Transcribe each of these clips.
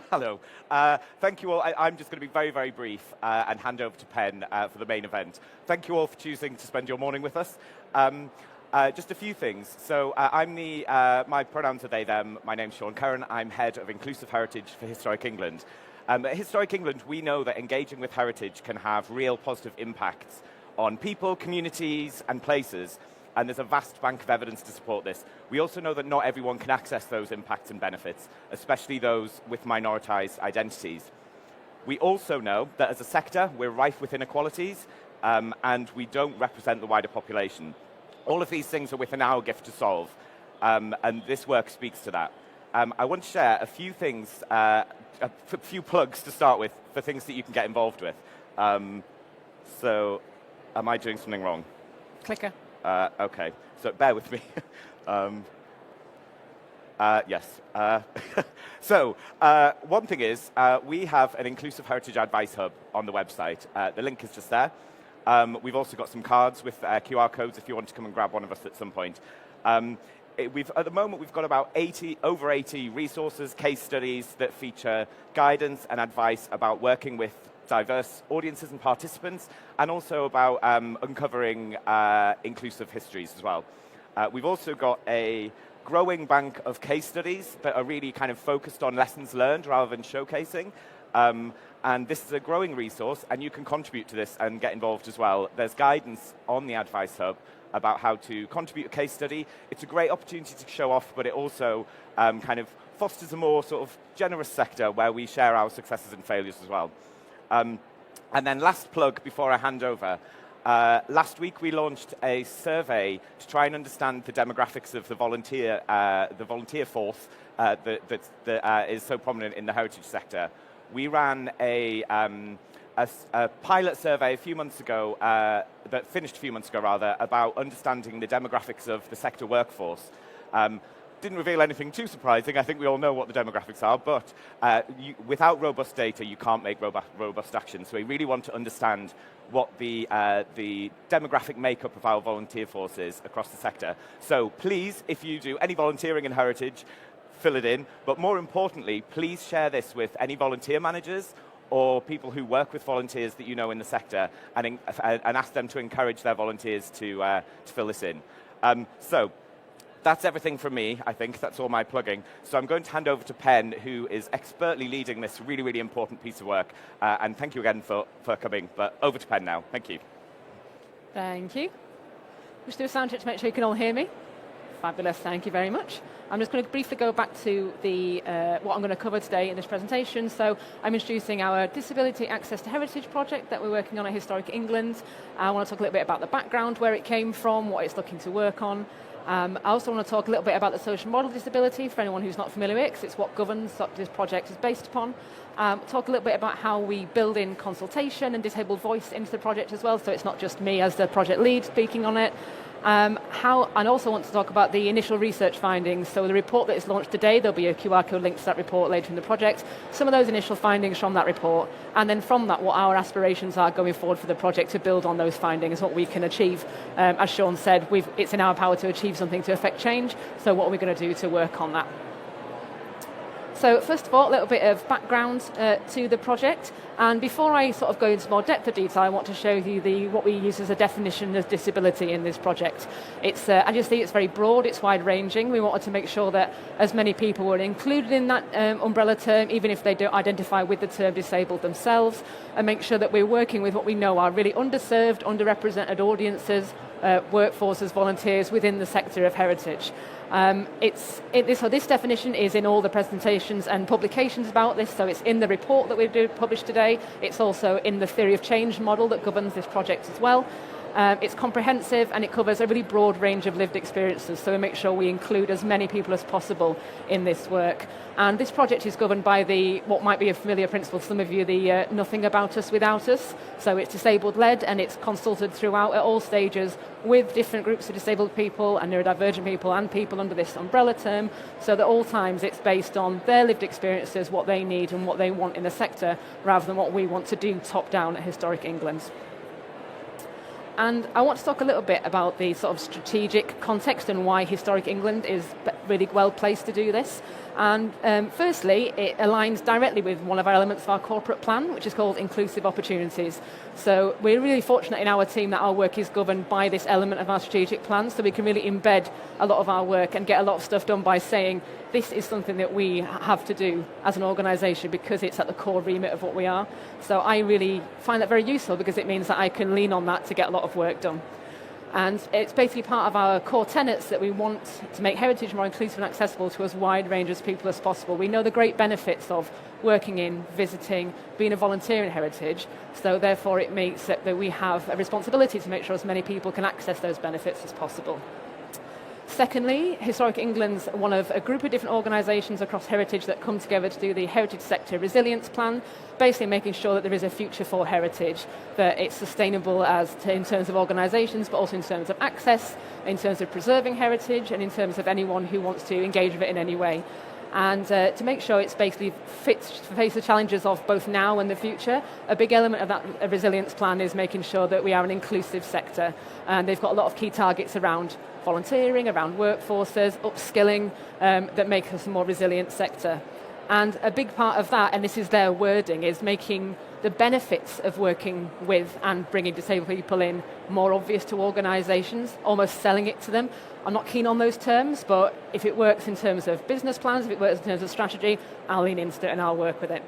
Hello. Thank you all. I'm just going to be very, very brief and hand over to Penn for the main event. Thank you all for choosing to spend your morning with us. Just a few things. So my pronouns are they, them. My name's Sean Curran. I'm head of Inclusive Heritage for Historic England. At Historic England, we know that engaging with heritage can have real positive impacts on people, communities, and places. And there's a vast bank of evidence to support this. We also know that not everyone can access those impacts and benefits, especially those with minoritized identities. We also know that as a sector, we're rife with inequalities, and we don't represent the wider population. All of these things are within our gift to solve, and this work speaks to that. I want to share a few things, a few plugs to start with for things that you can get involved with. So, am I doing something wrong? Clicker. Okay, so bear with me. Yes. So, one thing is, we have an Inclusive Heritage Advice Hub on the website. The link is just there. We've also got some cards with QR codes if you want to come and grab one of us at some point. At the moment, we've got about over 80 resources, case studies that feature guidance and advice about working with diverse audiences and participants, and also about uncovering inclusive histories as well. We've also got a growing bank of case studies that are really kind of focused on lessons learned rather than showcasing. And this is a growing resource, and you can contribute to this and get involved as well. There's guidance on the Advice Hub about how to contribute a case study. It's a great opportunity to show off, but it also kind of fosters a more sort of generous sector where we share our successes and failures as well. And then last plug before I hand over. Last week we launched a survey to try and understand the demographics of the volunteer force that is so prominent in the heritage sector. We ran a pilot survey a few months ago, that finished a few months ago rather, about understanding the demographics of the sector workforce. Didn't reveal anything too surprising. I think we all know what the demographics are, but without robust data, you can't make robust action. So we really want to understand what the demographic makeup of our volunteer force is across the sector. So please, if you do any volunteering in heritage, fill it in. But more importantly, please share this with any volunteer managers or people who work with volunteers that you know in the sector, and ask them to encourage their volunteers to fill this in. So that's everything from me, I think. That's all my plugging. So I'm going to hand over to Penn, who is expertly leading this really, really important piece of work. And thank you again for coming. But over to Penn now. Thank you. Thank you. Just do a sound check to make sure you can all hear me. Fabulous. Thank you very much. I'm just going to briefly go back to the what I'm going to cover today in this presentation. So I'm introducing our Disability Access to Heritage project that we're working on at Historic England. I want to talk a little bit about the background, where it came from, what it's looking to work on. I also want to talk a little bit about the social model of disability for anyone who's not familiar with it, because it's what governs what this project is based upon. Talk a little bit about how we build in consultation and disabled voice into the project as well, so it's not just me as the project lead speaking on it. And also want to talk about the initial research findings. So the report that is launched today, there'll be a QR code link to that report later in the project. Some of those initial findings from that report, and then from that, what our aspirations are going forward for the project to build on those findings, what we can achieve. As Sean said, it's in our power to achieve something to affect change, so what are we going to do to work on that? So first of all, a little bit of background to the project. And before I sort of go into more depth of detail, I want to show you what we use as a definition of disability in this project. It's, as you see, it's very broad, it's wide-ranging. We wanted to make sure that as many people were included in that umbrella term, even if they don't identify with the term disabled themselves, and make sure that we're working with what we know are really underserved, underrepresented audiences, workforces, volunteers within the sector of heritage. So this definition is in all the presentations and publications about this, so it's in the report that we've published today. It's also in the theory of change model that governs this project as well. It's comprehensive and it covers a really broad range of lived experiences, so we make sure we include as many people as possible in this work. And this project is governed by what might be a familiar principle to some of you, the nothing about us without us. So it's disabled-led and it's consulted throughout at all stages with different groups of disabled people and neurodivergent people and people under this umbrella term, so that at all times it's based on their lived experiences, what they need and what they want in the sector, rather than what we want to do top-down at Historic England. And I want to talk a little bit about the sort of strategic context and why Historic England is really well placed to do this. And firstly, it aligns directly with one of our elements of our corporate plan, which is called inclusive opportunities. So we're really fortunate in our team that our work is governed by this element of our strategic plan, so we can really embed a lot of our work and get a lot of stuff done by saying, this is something that we have to do as an organisation because it's at the core remit of what we are. So I really find that very useful because it means that I can lean on that to get a lot of work done. And it's basically part of our core tenets that we want to make heritage more inclusive and accessible to as wide range of people as possible. We know the great benefits of working in, visiting, being a volunteer in heritage, so therefore it means that we have a responsibility to make sure as many people can access those benefits as possible. Secondly, Historic England's one of a group of different organisations across heritage that come together to do the Heritage Sector Resilience Plan, basically making sure that there is a future for heritage, that it's sustainable in terms of organisations, but also in terms of access, in terms of preserving heritage, and in terms of anyone who wants to engage with it in any way. And to make sure it's basically fit to face the challenges of both now and the future, a big element of that resilience plan is making sure that we are an inclusive sector. And they've got a lot of key targets around volunteering, around workforces, upskilling, that make us a more resilient sector. And a big part of that, and this is their wording, is making the benefits of working with and bringing disabled people in more obvious to organisations, almost selling it to them. I'm not keen on those terms, but if it works in terms of business plans, if it works in terms of strategy, I'll lean into it and I'll work with it.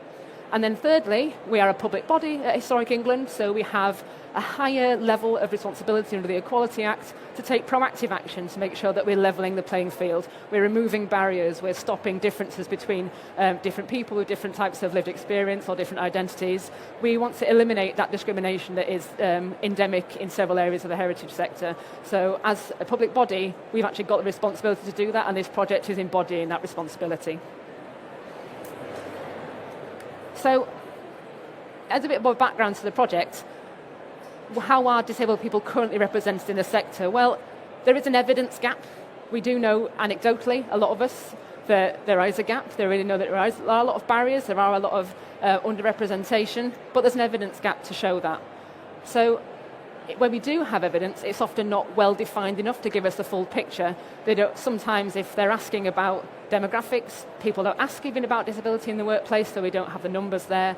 And then thirdly, we are a public body at Historic England, so we have a higher level of responsibility under the Equality Act to take proactive action to make sure that we're levelling the playing field. We're removing barriers, we're stopping differences between different people with different types of lived experience or different identities. We want to eliminate that discrimination that is endemic in several areas of the heritage sector. So as a public body, we've actually got the responsibility to do that, and this project is embodying that responsibility. So, as a bit more background to the project, how are disabled people currently represented in the sector? Well, there is an evidence gap. We do know anecdotally, a lot of us, that there is a gap. They really know that there are a lot of barriers, there are a lot of underrepresentation, but there's an evidence gap to show that. So, when we do have evidence, it's often not well defined enough to give us the full picture. Sometimes if they're asking about demographics, people don't ask even about disability in the workplace, so we don't have the numbers there.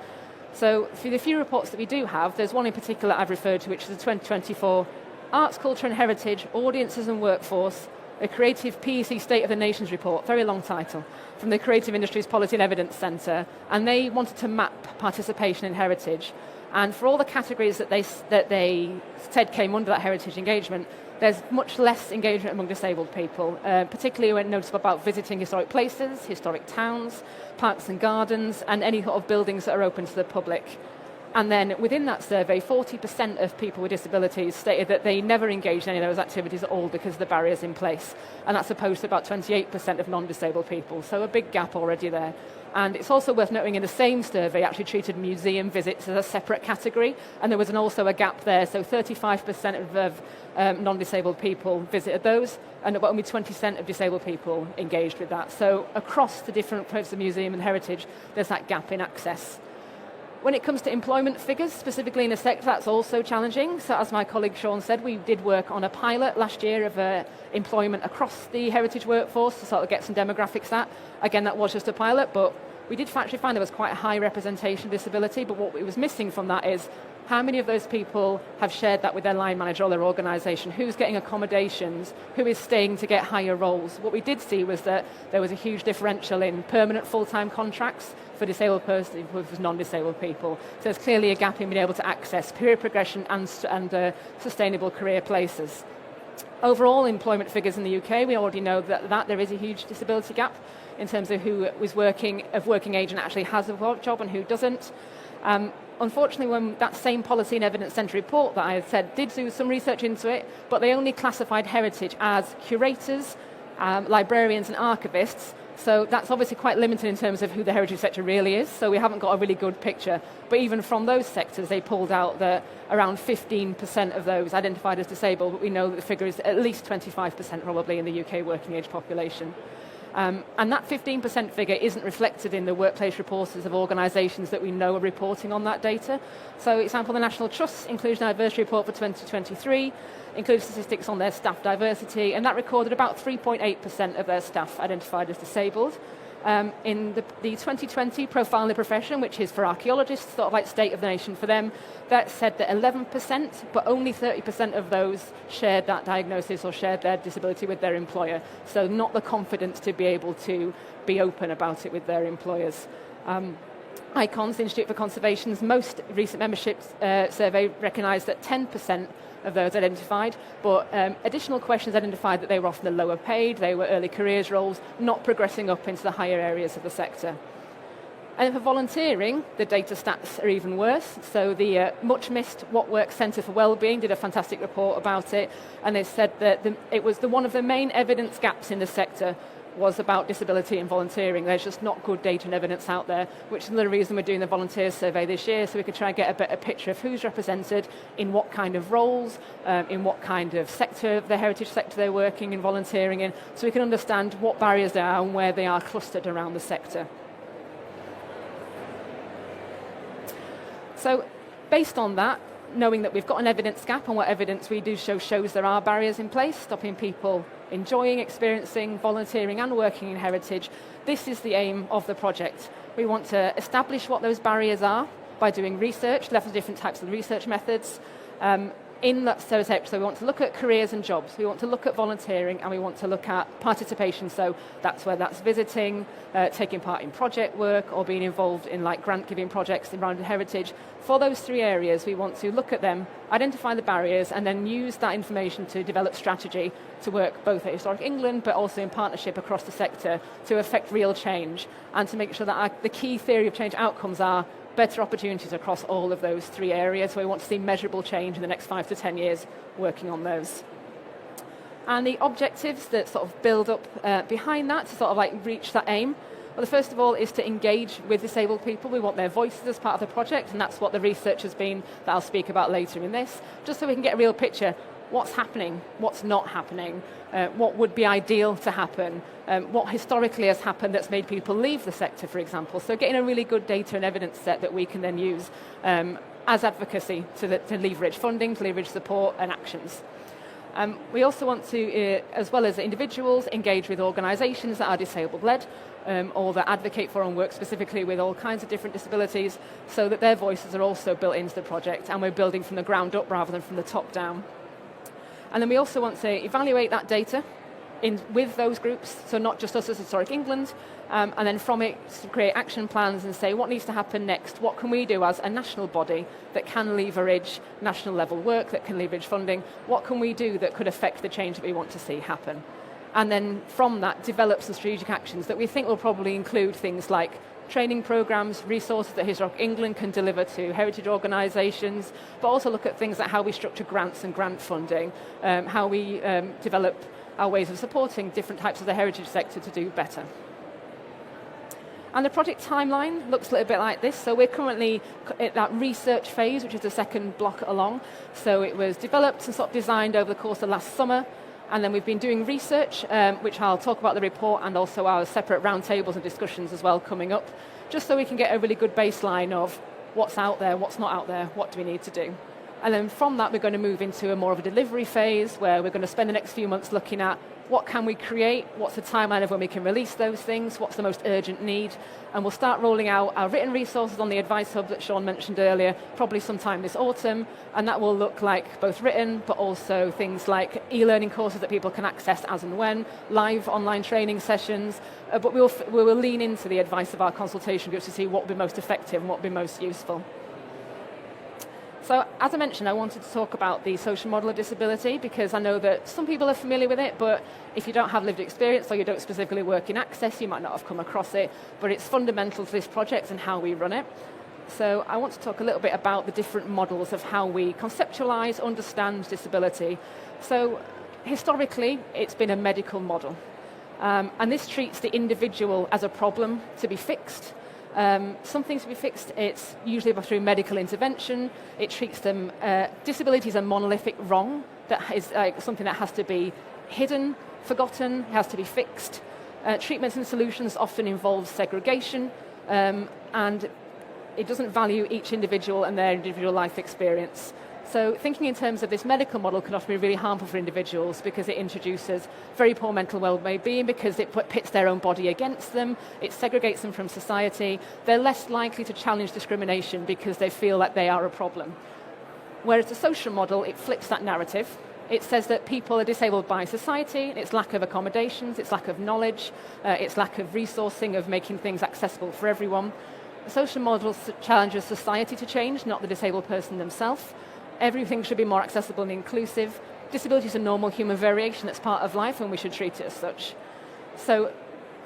So for the few reports that we do have, there's one in particular I've referred to, which is the 2024 Arts, Culture and Heritage, Audiences and Workforce, a Creative PEC State of the Nations report, very long title, from the Creative Industries Policy and Evidence Centre, and they wanted to map participation in heritage. And for all the categories that they said came under that heritage engagement, there's much less engagement among disabled people, particularly when noticeable about visiting historic places, historic towns, parks and gardens, and any sort of buildings that are open to the public. And then within that survey, 40% of people with disabilities stated that they never engaged in any of those activities at all because of the barriers in place. And that's opposed to about 28% of non-disabled people. So a big gap already there. And it's also worth noting in the same survey actually treated museum visits as a separate category, and there was also a gap there. So 35% of non-disabled people visited those, and about only 20% of disabled people engaged with that. So across the different parts of museum and heritage, there's that gap in access. When it comes to employment figures, specifically in the sector, that's also challenging. So as my colleague Sean said, we did work on a pilot last year of employment across the heritage workforce to sort of get some demographics at. Again, that was just a pilot, but we did actually find there was quite a high representation of disability, but what was missing from that is how many of those people have shared that with their line manager or their organisation? Who's getting accommodations? Who is staying to get higher roles? What we did see was that there was a huge differential in permanent full-time contracts for disabled persons versus non-disabled people. So there's clearly a gap in being able to access career progression and sustainable career places. Overall, employment figures in the UK, we already know that there is a huge disability gap in terms of who is working age and actually has a job and who doesn't. Unfortunately, when that same Policy and Evidence Centre report that I had said did do some research into it, but they only classified heritage as curators, librarians and archivists. So that's obviously quite limited in terms of who the heritage sector really is, so we haven't got a really good picture. But even from those sectors, they pulled out that around 15% of those identified as disabled, but we know that the figure is at least 25% probably in the UK working age population. And that 15% figure isn't reflected in the workplace reports of organisations that we know are reporting on that data. So, for example, the National Trust's Inclusion Diversity Report for 2023 includes statistics on their staff diversity, and that recorded about 3.8% of their staff identified as disabled. In the 2020 Profile in the Profession, which is for archaeologists, sort of like state of the nation for them, that said that 11%, but only 30% of those shared that diagnosis or shared their disability with their employer. So not the confidence to be able to be open about it with their employers. ICONS, the Institute for Conservation's most recent membership survey recognised that 10% of those identified, but additional questions identified that they were often the lower paid, they were early careers roles, not progressing up into the higher areas of the sector. And for volunteering, the data stats are even worse. So the much missed What Works Centre for Wellbeing did a fantastic report about it, and they said that it was one of the main evidence gaps in the sector was about disability and volunteering. There's just not good data and evidence out there, which is another reason we're doing the volunteers survey this year, so we could try and get a better picture of who's represented, in what kind of roles, in what kind of sector, the heritage sector they're working and volunteering in, so we can understand what barriers there are and where they are clustered around the sector. So based on that, knowing that we've got an evidence gap and what evidence we do shows there are barriers in place, stopping people enjoying, experiencing, volunteering and working in heritage, this is the aim of the project. We want to establish what those barriers are by doing research, lots of different types of research methods. In that stereotype, so we want to look at careers and jobs, we want to look at volunteering, and we want to look at participation, so that's where that's visiting, taking part in project work, or being involved in like grant-giving projects around heritage. For those three areas, we want to look at them, identify the barriers, and then use that information to develop strategy to work both at Historic England, but also in partnership across the sector to affect real change, and to make sure that the key theory of change outcomes are better opportunities across all of those three areas. So we want to see measurable change in the next 5 to 10 years working on those. And the objectives that sort of build up behind that to sort of like reach that aim, well, the first of all is to engage with disabled people. We want their voices as part of the project, and that's what the research has been that I'll speak about later in this, just so we can get a real picture. What's happening, what's not happening, what would be ideal to happen, what historically has happened that's made people leave the sector, for example. So getting a really good data and evidence set that we can then use as advocacy to leverage funding, to leverage support and actions. We also want to, as well as individuals, engage with organisations that are disabled-led or that advocate for and work specifically with all kinds of different disabilities, so that their voices are also built into the project, and we're building from the ground up rather than from the top down. And then we also want to evaluate that data with those groups, so not just us as Historic England, and then from it create action plans and say what needs to happen next, what can we do as a national body that can leverage national level work, that can leverage funding, what can we do that could affect the change that we want to see happen. And then from that develop some strategic actions that we think will probably include things like training programs, resources that Historic England can deliver to heritage organisations, but also look at things like how we structure grants and grant funding, how we develop our ways of supporting different types of the heritage sector to do better. And the project timeline looks a little bit like this. So we're currently at that research phase, which is the second block along. So it was developed and sort of designed over the course of last summer. And then we've been doing research, which I'll talk about the report, and also our separate roundtables and discussions as well coming up, just so we can get a really good baseline of what's out there, what's not out there, what do we need to do. And then from that, we're going to move into a more of a delivery phase where we're going to spend the next few months looking at what can we create, what's the timeline of when we can release those things, what's the most urgent need, and we'll start rolling out our written resources on the Advice Hub that Sean mentioned earlier, probably sometime this autumn, and that will look like both written, but also things like e-learning courses that people can access as and when, live online training sessions, but we will lean into the advice of our consultation groups to see what will be most effective and what will be most useful. So, as I mentioned, I wanted to talk about the social model of disability because I know that some people are familiar with it, but if you don't have lived experience or you don't specifically work in access, you might not have come across it, but it's fundamental to this project and how we run it. So I want to talk a little bit about the different models of how we conceptualise, understand disability. So, historically, it's been a medical model, and this treats the individual as a problem to be fixed. Some things to be fixed, it's usually through medical intervention. It treats them, disability is a monolithic wrong that is something that has to be hidden, forgotten, has to be fixed. Treatments and solutions often involve segregation, and it doesn't value each individual and their individual life experience. So thinking in terms of this medical model can often be really harmful for individuals because it introduces very poor mental well-being because it pits their own body against them, it segregates them from society. They're less likely to challenge discrimination because they feel like they are a problem. Whereas the social model, it flips that narrative. It says that people are disabled by society, its lack of accommodations, its lack of knowledge, its lack of resourcing, of making things accessible for everyone. The social model challenges society to change, not the disabled person themselves. Everything should be more accessible and inclusive. Disability is a normal human variation that's part of life and we should treat it as such. So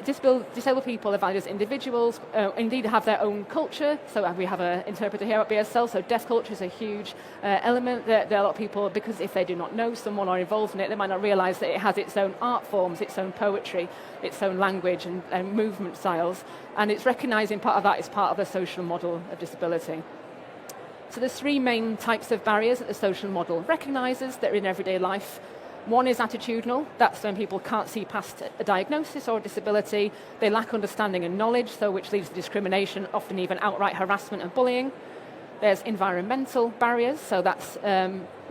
disabled people are valued as individuals, indeed have their own culture. So we have an interpreter here at BSL, so deaf culture is a huge element. There are a lot of people, because if they do not know someone or involved in it, they might not realise that it has its own art forms, its own poetry, its own language and movement styles. And it's recognising part of that is part of the social model of disability. So there's three main types of barriers that the social model recognises that are in everyday life. One is attitudinal. That's when people can't see past a diagnosis or a disability. They lack understanding and knowledge, so which leads to discrimination, often even outright harassment and bullying. There's environmental barriers, so that's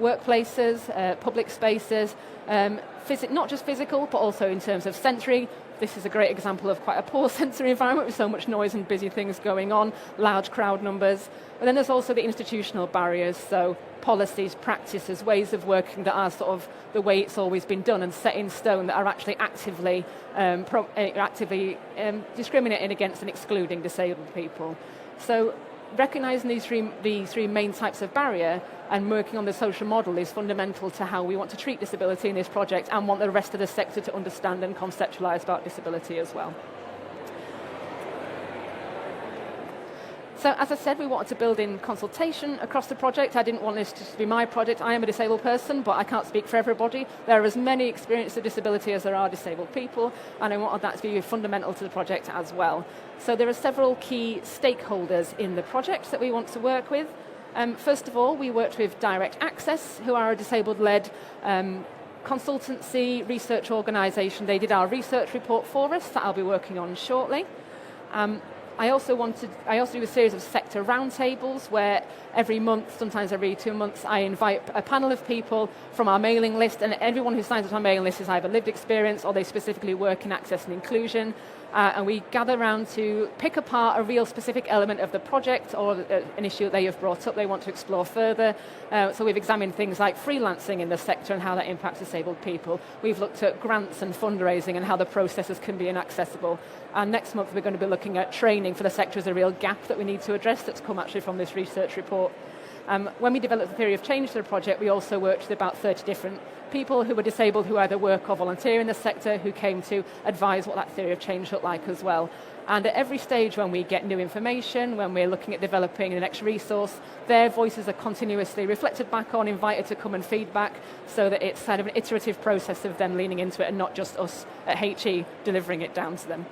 workplaces, public spaces, not just physical, but also in terms of sensory. This is a great example of quite a poor sensory environment with so much noise and busy things going on, large crowd numbers. But then there's also the institutional barriers, so policies, practices, ways of working that are sort of the way it's always been done and set in stone that are actually actively discriminating against and excluding disabled people. So recognising these three main types of barrier and working on the social model is fundamental to how we want to treat disability in this project and want the rest of the sector to understand and conceptualise about disability as well. So as I said, we wanted to build in consultation across the project. I didn't want this to be my project. I am a disabled person, but I can't speak for everybody. There are as many experiences of disability as there are disabled people, and I wanted that to be fundamental to the project as well. So there are several key stakeholders in the project that we want to work with. First of all, we worked with Direct Access, who are a disabled-led consultancy research organisation. They did our research report for us that I'll be working on shortly. I also do a series of sector roundtables where every month, sometimes every 2 months, I invite a panel of people from our mailing list, and everyone who signs up to our mailing list has either lived experience or they specifically work in access and inclusion. And we gather around to pick apart a real specific element of the project or an issue that they have brought up they want to explore further. So we've examined things like freelancing in the sector and how that impacts disabled people. We've looked at grants and fundraising and how the processes can be inaccessible. And next month we're going to be looking at training for the sector as a real gap that we need to address that's come actually from this research report. When we developed the theory of change to the project, we also worked with about 30 different people who were disabled who either work or volunteer in the sector who came to advise what that theory of change looked like as well. And at every stage when we get new information, when we're looking at developing the next resource, their voices are continuously reflected back on, invited to come and feedback, so that it's kind of an iterative process of them leaning into it and not just us at HE delivering it down to them.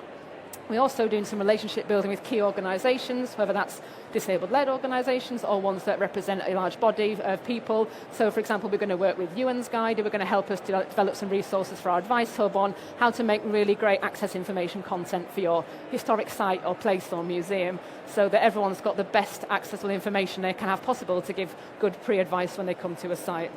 We're also doing some relationship building with key organisations, whether that's disabled-led organisations or ones that represent a large body of people. So, for example, we're going to work with Ewan's Guide, who are going to help us develop some resources for our advice hub on how to make really great access information content for your historic site or place or museum, so that everyone's got the best accessible information they can have possible to give good pre-advice when they come to a site.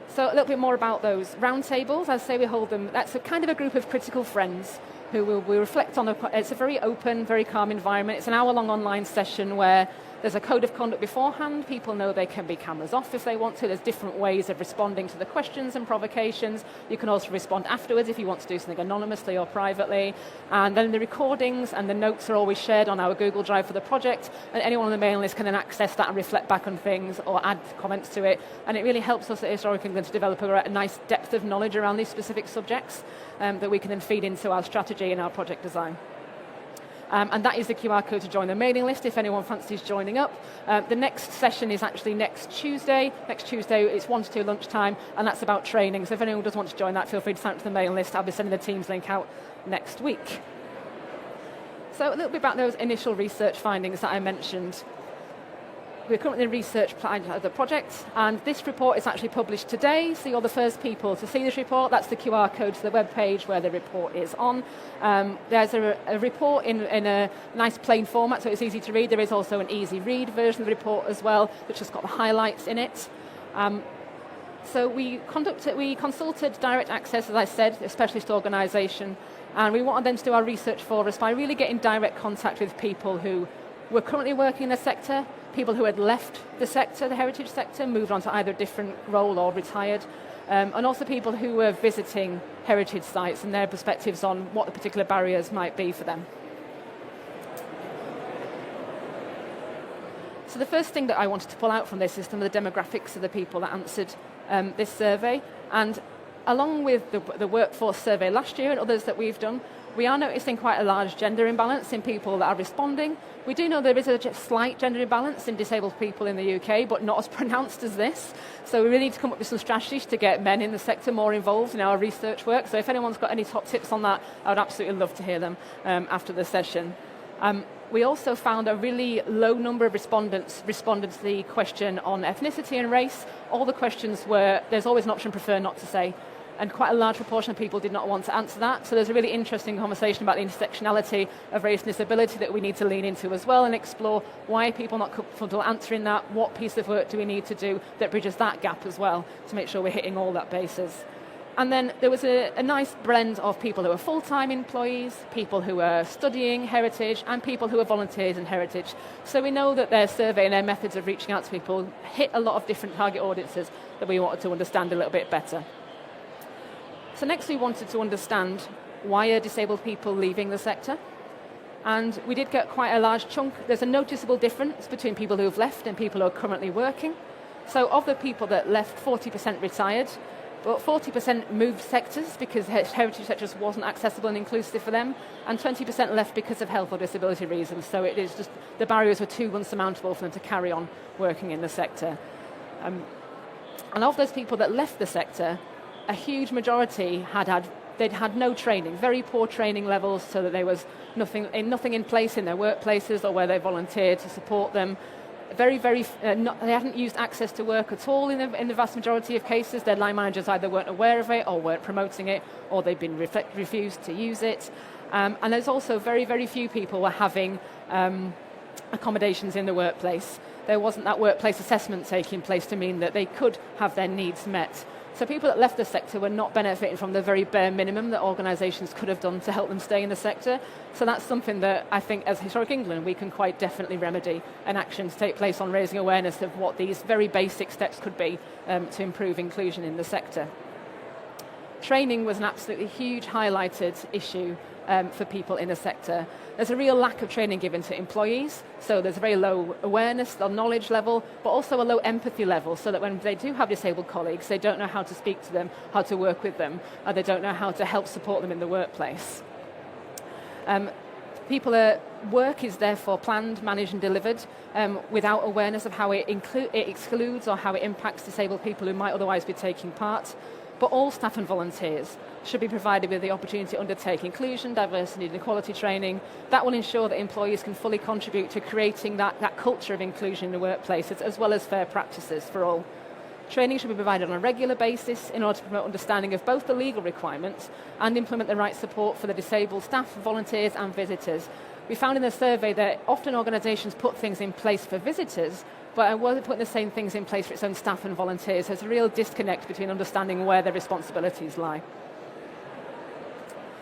So a little bit more about those roundtables. As I say, we hold them, that's a kind of a group of critical friends who we reflect on. It's a very open, very calm environment. It's an hour-long online session where there's a code of conduct beforehand. People know they can be cameras off if they want to. There's different ways of responding to the questions and provocations. You can also respond afterwards if you want to do something anonymously or privately. And then the recordings and the notes are always shared on our Google Drive for the project. And anyone on the mailing list can then access that and reflect back on things or add comments to it. And it really helps us at Historic England to develop a nice depth of knowledge around these specific subjects that we can then feed into our strategy and our project design. And that is the QR code to join the mailing list if anyone fancies joining up. The next session is actually next Tuesday. Next Tuesday, it's 1 to 2 lunchtime, and that's about training. So if anyone does want to join that, feel free to sign up to the mailing list. I'll be sending the Teams link out next week. So a little bit about those initial research findings that I mentioned. we're currently in research plan of the project, and this report is actually published today, so you're the first people to see this report. That's the QR code to the web page where the report is on. There's a report in a nice plain format, so it's easy to read. There is also an easy read version of the report as well, which has got the highlights in it. So we consulted Direct Access, as I said, a specialist organisation, and we wanted them to do our research for us by really getting direct contact with people who were currently working in the sector, people who had left the sector, the heritage sector, moved on to either a different role or retired, and also people who were visiting heritage sites and their perspectives on what the particular barriers might be for them. So the first thing that I wanted to pull out from this is some of the demographics of the people that answered this survey, and along with the workforce survey last year and others that we've done, we are noticing quite a large gender imbalance in people that are responding. We do know there is a slight gender imbalance in disabled people in the UK, but not as pronounced as this. So we really need to come up with some strategies to get men in the sector more involved in our research work. So if anyone's got any top tips on that, I would absolutely love to hear them after the session. We also found a really low number of respondents responded to the question on ethnicity and race. All the questions were, there's always an option, prefer not to say. And quite a large proportion of people did not want to answer that. So there's a really interesting conversation about the intersectionality of race and disability that we need to lean into as well and explore why are people not comfortable answering that, what piece of work do we need to do that bridges that gap as well to make sure we're hitting all that bases. And then there was a nice blend of people who are full-time employees, people who are studying heritage, and people who are volunteers in heritage. So we know that their survey and their methods of reaching out to people hit a lot of different target audiences that we wanted to understand a little bit better. So next we wanted to understand why are disabled people leaving the sector? And we did get quite a large chunk. There's a noticeable difference between people who have left and people who are currently working. So of the people that left, 40% retired, but 40% moved sectors because heritage sectors wasn't accessible and inclusive for them, and 20% left because of health or disability reasons. So it is just the barriers were too unsurmountable for them to carry on working in the sector. And of those people that left the sector, a huge majority they'd had no training, very poor training levels, so that there was nothing in place in their workplaces or where they volunteered to support them. They hadn't used access to work at all in the vast majority of cases. Their line managers either weren't aware of it or weren't promoting it, or they'd been refused to use it. And there's also very, very few people were having accommodations in the workplace. There wasn't that workplace assessment taking place to mean that they could have their needs met. So people that left the sector were not benefiting from the very bare minimum that organisations could have done to help them stay in the sector. So that's something that I think as Historic England we can quite definitely remedy, and actions take place on raising awareness of what these very basic steps could be to improve inclusion in the sector. Training was an absolutely huge highlighted issue for people in the sector. There's a real lack of training given to employees, so there's a very low awareness or knowledge level, but also a low empathy level, so that when they do have disabled colleagues, they don't know how to speak to them, how to work with them, or they don't know how to help support them in the workplace. Work is therefore planned, managed and delivered without awareness of how it excludes or how it impacts disabled people who might otherwise be taking part. But all staff and volunteers should be provided with the opportunity to undertake inclusion, diversity and equality training. That will ensure that employees can fully contribute to creating that culture of inclusion in the workplace, as well as fair practices for all. Training should be provided on a regular basis in order to promote understanding of both the legal requirements and implement the right support for the disabled staff, volunteers and visitors. We found in the survey that often organisations put things in place for visitors, but I wasn't putting the same things in place for its own staff and volunteers. There's a real disconnect between understanding where their responsibilities lie.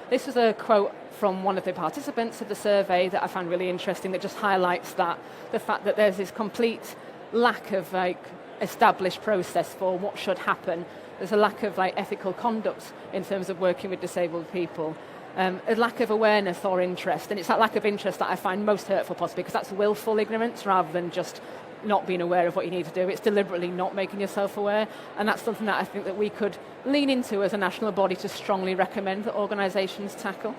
This was a quote from one of the participants of the survey that I found really interesting, that just highlights the fact that there's this complete lack of established process for what should happen. There's a lack of ethical conduct in terms of working with disabled people. A lack of awareness or interest, and it's that lack of interest that I find most hurtful possibly, because that's willful ignorance rather than just not being aware of what you need to do. It's deliberately not making yourself aware, and that's something that I think that we could lean into as a national body to strongly recommend that organisations tackle.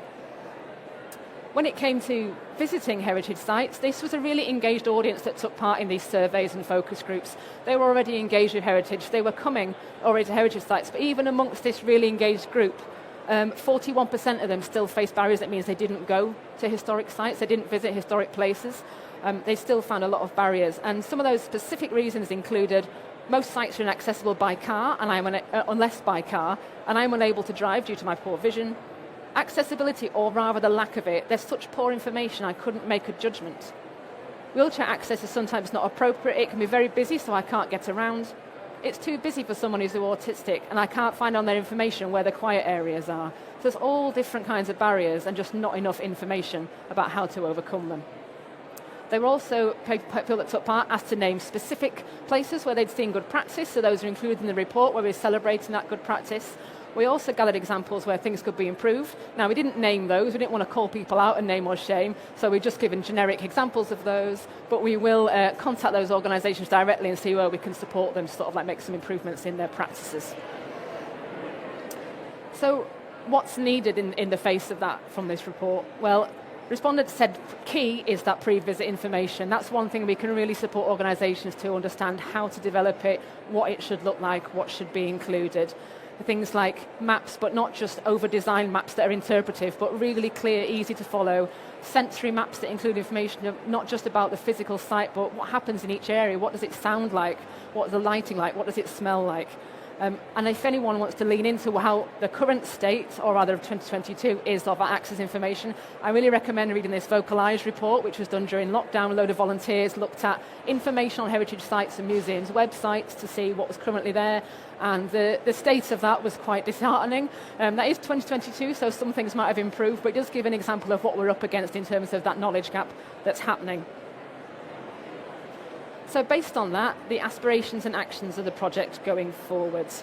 When it came to visiting heritage sites, this was a really engaged audience that took part in these surveys and focus groups. They were already engaged with heritage, they were coming already to heritage sites, but even amongst this really engaged group, 41% of them still face barriers. That means they didn't go to historic sites, they didn't visit historic places. They still found a lot of barriers. And some of those specific reasons included most sites are inaccessible by car, and unless by car, and I'm unable to drive due to my poor vision. Accessibility, or rather the lack of it, there's such poor information I couldn't make a judgment. Wheelchair access is sometimes not appropriate. It can be very busy, so I can't get around. It's too busy for someone who's autistic, and I can't find on their information where the quiet areas are. So there's all different kinds of barriers and just not enough information about how to overcome them. They were also, people that took part asked to name specific places where they'd seen good practice, so those are included in the report where we're celebrating that good practice. We also gathered examples where things could be improved. Now, we didn't name those, we didn't want to call people out and name or shame, so we've just given generic examples of those, but we will contact those organisations directly and see where we can support them to sort of like make some improvements in their practices. So, what's needed in the face of that from this report? Well, respondents said key is that pre-visit information. That's one thing we can really support organisations to understand how to develop it, what it should look like, what should be included. Things like maps, but not just over-designed maps that are interpretive, but really clear, easy to follow. Sensory maps that include information of not just about the physical site, but what happens in each area, what does it sound like, what is the lighting like, what does it smell like. And if anyone wants to lean into how the current state, or rather of 2022, is of our access information, I really recommend reading this Vocalise report, which was done during lockdown. A load of volunteers looked at information on heritage sites and museums' websites to see what was currently there, and the state of that was quite disheartening. That is 2022, so some things might have improved, but it does give an example of what we're up against in terms of that knowledge gap that's happening. So based on that, the aspirations and actions of the project going forwards.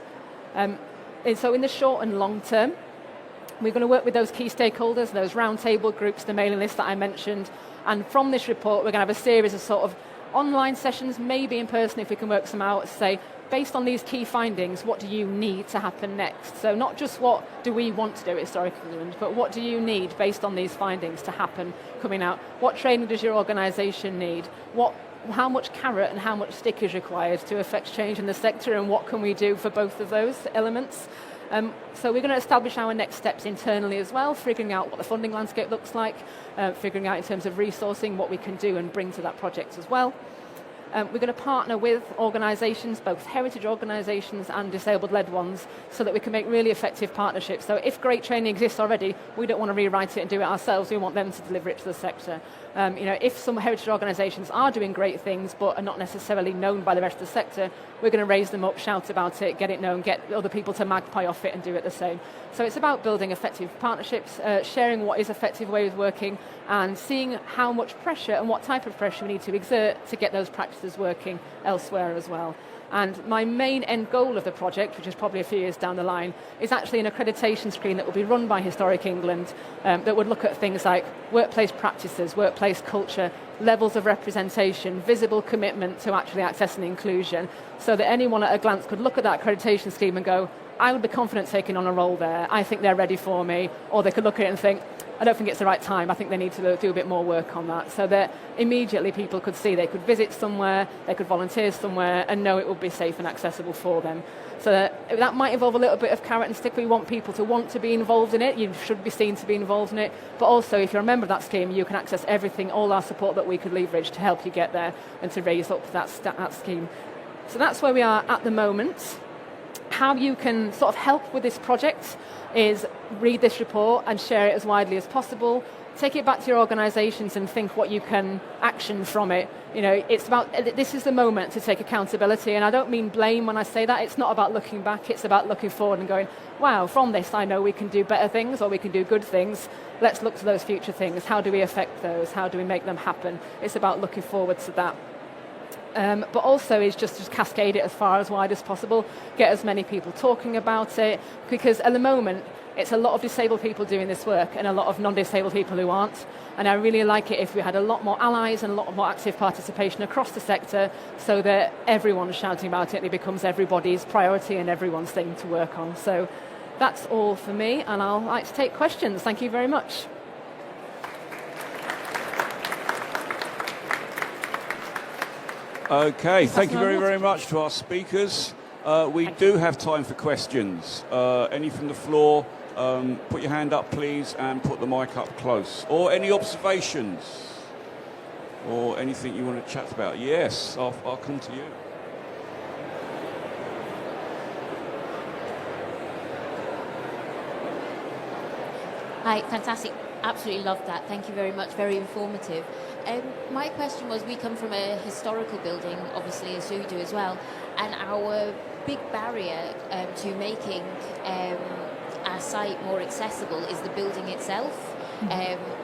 So in the short and long term, we're going to work with those key stakeholders, those roundtable groups, the mailing list that I mentioned, and from this report we're going to have a series of sort of online sessions, maybe in person if we can work some out, say, based on these key findings, what do you need to happen next? So not just what do we want to do at Historic England, but what do you need based on these findings to happen coming out? What training does your organisation need? How much carrot and how much stick is required to affect change in the sector, and what can we do for both of those elements? So we're going to establish our next steps internally as well, figuring out what the funding landscape looks like, figuring out in terms of resourcing what we can do and bring to that project as well. We're going to partner with organisations, both heritage organisations and disabled-led ones, so that we can make really effective partnerships. So if great training exists already, we don't want to rewrite it and do it ourselves. We want them to deliver it to the sector. If some heritage organisations are doing great things but are not necessarily known by the rest of the sector, we're going to raise them up, shout about it, get it known, get other people to magpie off it and do it the same. So it's about building effective partnerships, sharing what is effective ways of working, and seeing how much pressure and what type of pressure we need to exert to get those practices working elsewhere as well. And my main end goal of the project, which is probably a few years down the line, is actually an accreditation scheme that will be run by Historic England that would look at things like workplace practices, workplace culture, levels of representation, visible commitment to actually access and inclusion, so that anyone at a glance could look at that accreditation scheme and go, I would be confident taking on a role there, I think they're ready for me, or they could look at it and think, I don't think it's the right time, I think they need to do a bit more work on that. So that immediately people could see they could visit somewhere, they could volunteer somewhere and know it would be safe and accessible for them. So that might involve a little bit of carrot and stick. We want people to want to be involved in it, you should be seen to be involved in it, but also if you're a member of that scheme, you can access everything, all our support that we could leverage to help you get there and to raise up that scheme. So that's where we are at the moment. How you can sort of help with this project is read this report and share it as widely as possible. Take it back to your organisations and think what you can action from it. It's about, this is the moment to take accountability, and I don't mean blame when I say that. It's not about looking back, it's about looking forward and going, wow, from this I know we can do better things or we can do good things. Let's look to those future things. How do we affect those? How do we make them happen? It's about looking forward to that. But also is just cascade it as far as wide as possible, get as many people talking about it, because at the moment it's a lot of disabled people doing this work and a lot of non-disabled people who aren't, and I really like it if we had a lot more allies and a lot more active participation across the sector, so that everyone's shouting about it and it becomes everybody's priority and everyone's thing to work on. So that's all for me, and I'll like to take questions. Thank you very much. Okay, thank you very, very much to our speakers. We do have time for questions. Any from the floor, Put your hand up, please, and put the mic up close. Or any observations? Or anything you want to chat about? Yes, I'll come to you. Hi, fantastic. Absolutely loved that. Thank you very much. Very informative. My question was, we come from a historical building, obviously, as you do as well, and our big barrier to making our site more accessible is the building itself.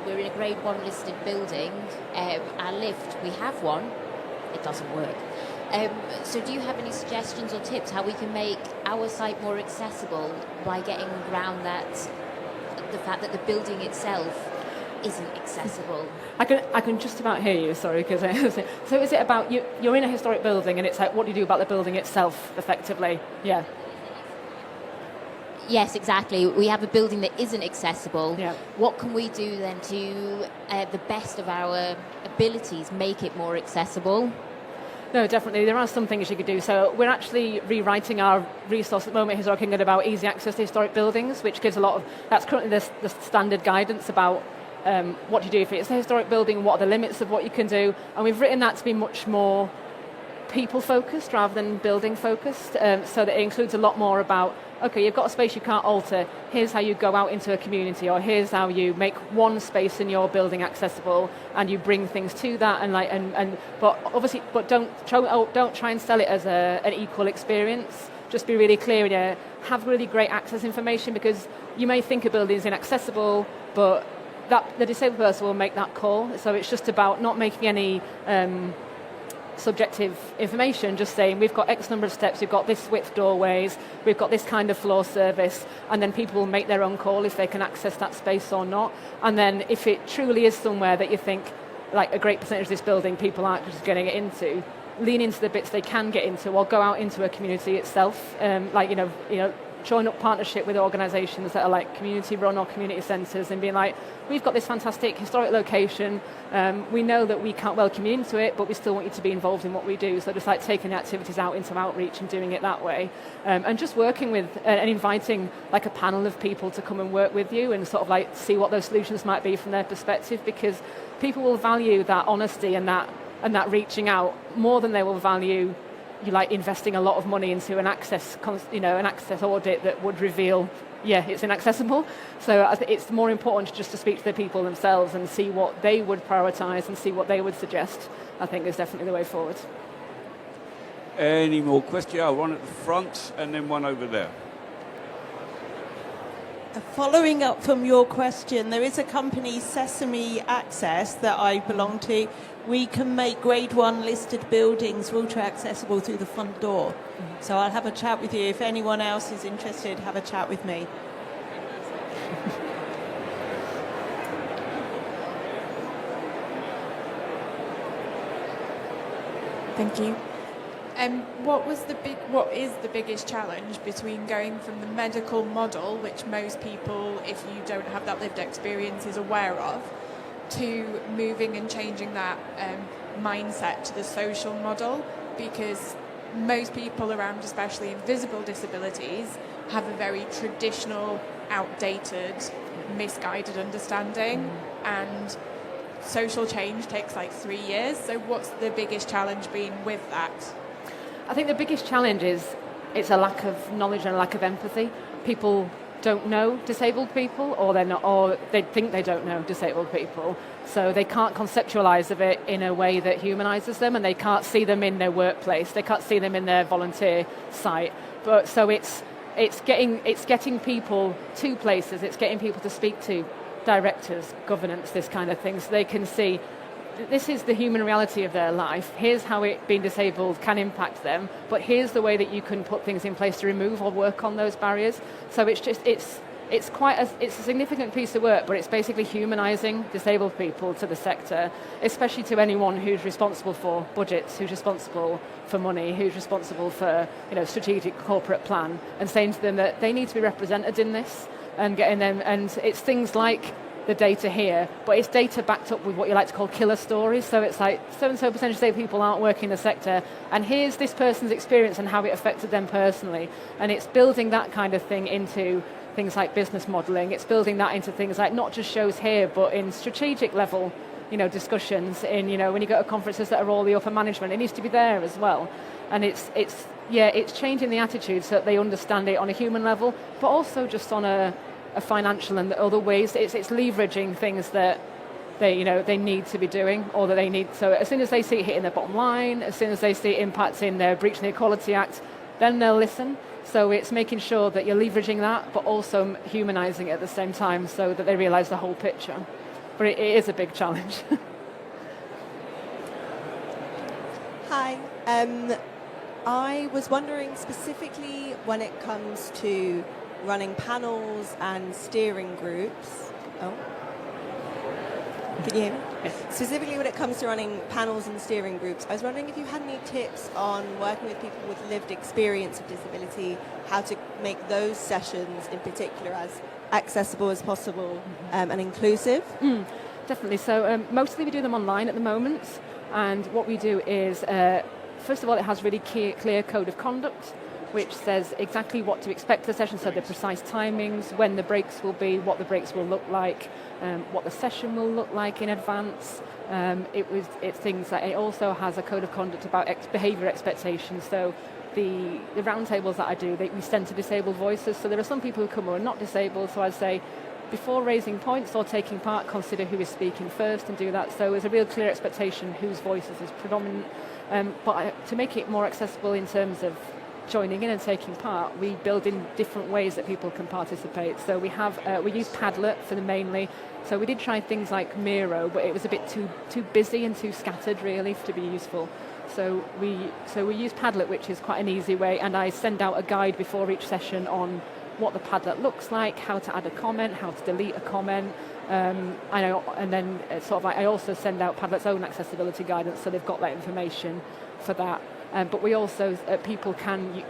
We're in a Grade 1 listed building. Our lift, we have one. It doesn't work. So do you have any suggestions or tips how we can make our site more accessible by getting around that, the fact that the building itself isn't accessible? I can just about hear you, sorry, because so is it about you're in a historic building and it's like, what do you do about the building itself effectively? Yeah. Yes, exactly. We have a building that isn't accessible. Yeah. What can we do then to the best of our abilities make it more accessible? No, definitely. There are some things you could do. So we're actually rewriting our resource at the moment, Historic England, about easy access to historic buildings, which gives a lot of, that's currently the standard guidance about what do you do if it's a historic building, what are the limits of what you can do. And we've written that to be much more people-focused rather than building-focused, so that it includes a lot more about, okay, you've got a space you can't alter, here's how you go out into a community, or here's how you make one space in your building accessible, and you bring things to that, but obviously, don't try and sell it as an equal experience. Just be really clear and have really great access information, because you may think a building is inaccessible, but the disabled person will make that call. So it's just about not making any subjective information, just saying we've got X number of steps, we've got this width doorways, we've got this kind of floor service, and then people will make their own call if they can access that space or not. And then if it truly is somewhere that you think, like a great percentage of this building people aren't just getting it into, lean into the bits they can get into, or go out into a community itself, join up partnership with organisations that are like community run or community centres, and being like, we've got this fantastic historic location, we know that we can't welcome you into it, but we still want you to be involved in what we do. So just like taking the activities out into outreach and doing it that way, and just working with and inviting like a panel of people to come and work with you and sort of like see what those solutions might be from their perspective, because people will value that honesty and that reaching out more than they will value you like investing a lot of money into an access audit that would reveal, it's inaccessible. So I think it's more important just to speak to the people themselves and see what they would prioritise and see what they would suggest. I think is definitely the way forward. Any more questions? Yeah, one at the front and then one over there. Following up from your question, there is a company, Sesame Access, that I belong to. We can make Grade 1 listed buildings wheelchair accessible through the front door. Mm-hmm. So I'll have a chat with you. If anyone else is interested, have a chat with me. Thank you. What is the biggest challenge between going from the medical model, which most people, if you don't have that lived experience, is aware of, to moving and changing that mindset to the social model? Because most people around, especially invisible disabilities, have a very traditional, outdated, misguided understanding, and social change takes like 3 years. So what's the biggest challenge been with that? I think the biggest challenge is it's a lack of knowledge and a lack of empathy. People don't know disabled people, or they think they don't know disabled people, so they can't conceptualize of it in a way that humanizes them, and they can't see them in their workplace, they can't see them in their volunteer site. But so it's getting people to places, it's getting people to speak to directors, governance, this kind of thing, so they can see this is the human reality of their life. Here's how being disabled can impact them, but here's the way that you can put things in place to remove or work on those barriers. So it's a significant piece of work, but it's basically humanising disabled people to the sector, especially to anyone who's responsible for budgets, who's responsible for money, who's responsible for strategic corporate plan, and saying to them that they need to be represented in this, and getting them. And it's things like the data here, but it's data backed up with what you like to call killer stories. So it's like so-and-so percentage of people aren't working in the sector, and here's this person's experience and how it affected them personally. And it's building that kind of thing into things like business modelling. It's building that into things like not just shows here, but in strategic level, discussions in, when you go to conferences that are all the upper management, it needs to be there as well. And it's changing the attitude so that they understand it on a human level, but also just on a financial and other ways. It's leveraging things that they need to be doing, or that they need. So as soon as they see it hitting their bottom line, as soon as they see it impacting their breaching the Equality Act, then they'll listen. So it's making sure that you're leveraging that, but also humanising it at the same time, so that they realise the whole picture. But it is a big challenge. Hi. I was wondering specifically when it comes to running panels and steering groups. Oh. Can you hear me? Yes. Specifically when it comes to running panels and steering groups, I was wondering if you had any tips on working with people with lived experience of disability, how to make those sessions in particular as accessible as possible and inclusive. Definitely. So mostly we do them online at the moment, and what we do is, first of all, it has really clear code of conduct, which says exactly what to expect the session, so the precise timings, when the breaks will be, what the breaks will look like, what the session will look like in advance. It's things that it also has a code of conduct about behaviour expectations. So the roundtables that I do, we send to disabled voices. So there are some people who come who are not disabled, so I'd say, before raising points or taking part, consider who is speaking first and do that. So there's a real clear expectation whose voices is predominant. But to make it more accessible in terms of joining in and taking part, we build in different ways that people can participate. So we use Padlet for the mainly. So we did try things like Miro, but it was a bit too busy and too scattered really to be useful. So we use Padlet, which is quite an easy way, and I send out a guide before each session on what the Padlet looks like, how to add a comment, how to delete a comment. I also send out Padlet's own accessibility guidance, so they've got that information for that. But we also,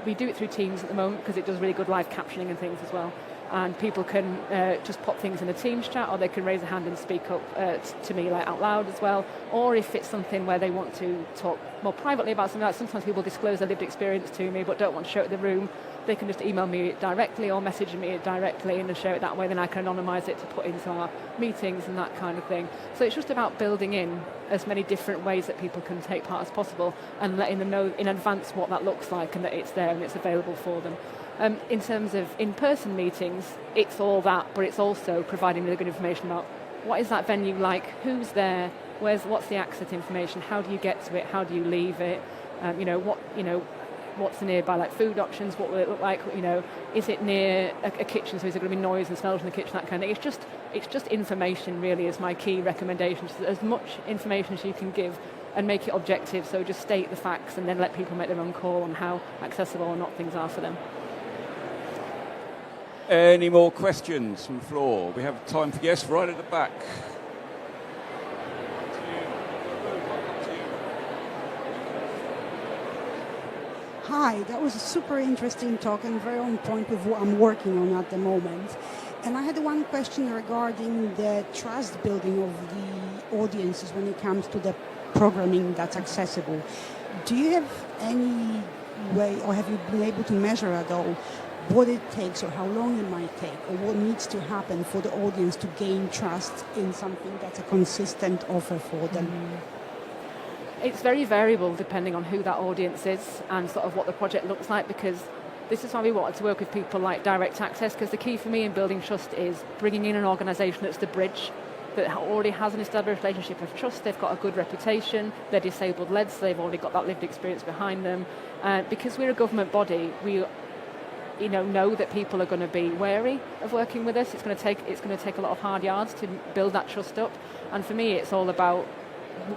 we do it through Teams at the moment because it does really good live captioning and things as well. And people can just pop things in a Teams chat, or they can raise a hand and speak up to me out loud as well. Or if it's something where they want to talk more privately about something, like sometimes people disclose their lived experience to me but don't want to show it in the room, they can just email me directly or message me directly and share it that way. Then I can anonymise it to put into our meetings and that kind of thing. So it's just about building in as many different ways that people can take part as possible, and letting them know in advance what that looks like and that it's there and it's available for them. In terms of in-person meetings, it's all that, but it's also providing really good information about what is that venue like, who's there, what's the exit information, how do you get to it, how do you leave it, what's nearby, like food options, what will it look like, is it near a kitchen, so is there going to be noise and smells in the kitchen, that kind of thing. It's just information really is my key recommendation, so as much information as you can give and make it objective, so just state the facts and then let people make their own call on how accessible or not things are for them. Any more questions from the floor? We have time for, yes, right at the back. Hi, that was a super interesting talk and very on point with what I'm working on at the moment. And I had one question regarding the trust building of the audiences when it comes to the programming that's accessible. Do you have any way, or have you been able to measure at all, what it takes or how long it might take or what needs to happen for the audience to gain trust in something that's a consistent offer for them? It's very variable depending on who that audience is and sort of what the project looks like, because this is why we wanted to work with people like Direct Access, because the key for me in building trust is bringing in an organisation that's the bridge, that already has an established relationship of trust, they've got a good reputation, they're disabled led, so they've already got that lived experience behind them. Because we're a government body, we know that people are going to be wary of working with us. It's going to take a lot of hard yards to build that trust up. And for me, it's all about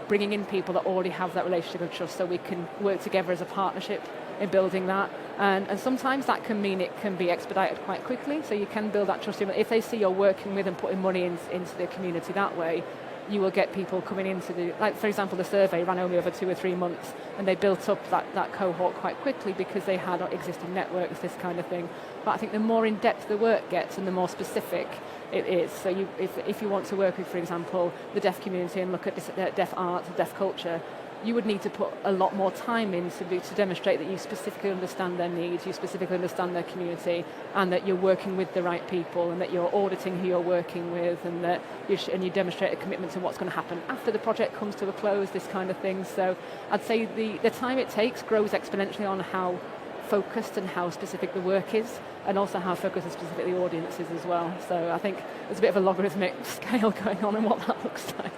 bringing in people that already have that relationship of trust, so we can work together as a partnership in building that. And sometimes that can mean it can be expedited quite quickly, so you can build that trust. If they see you're working with and putting money into the community that way, you will get people coming into for example, the survey ran only over 2 or 3 months, and they built up that cohort quite quickly because they had existing networks, this kind of thing. But I think the more in-depth the work gets and the more specific it is. So if you want to work with, for example, the deaf community and look at deaf art, deaf culture, you would need to put a lot more time in to demonstrate that you specifically understand their needs, you specifically understand their community, and that you're working with the right people, and that you're auditing who you're working with, and that you demonstrate a commitment to what's going to happen after the project comes to a close, this kind of thing. So I'd say the time it takes grows exponentially on how focused and how specific the work is, and also how focused and specific the audience is as well. So I think there's a bit of a logarithmic scale going on in what that looks like.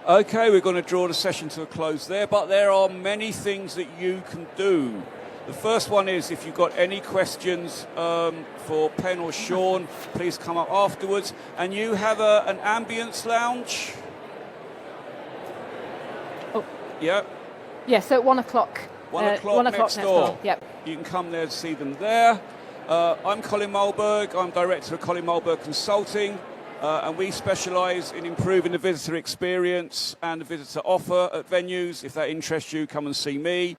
Okay, we're going to draw the session to a close there, but there are many things that you can do. The first one is, if you've got any questions for Pen or Sean, please come up afterwards. And you have an ambience lounge? Oh. Yeah. Yeah, so at 1 o'clock. 1 o'clock next door. Yep. You can come there to see them there. I'm Colin Mulberg. I'm Director of Colin Mulberg Consulting. And we specialise in improving the visitor experience and the visitor offer at venues. If that interests you, come and see me.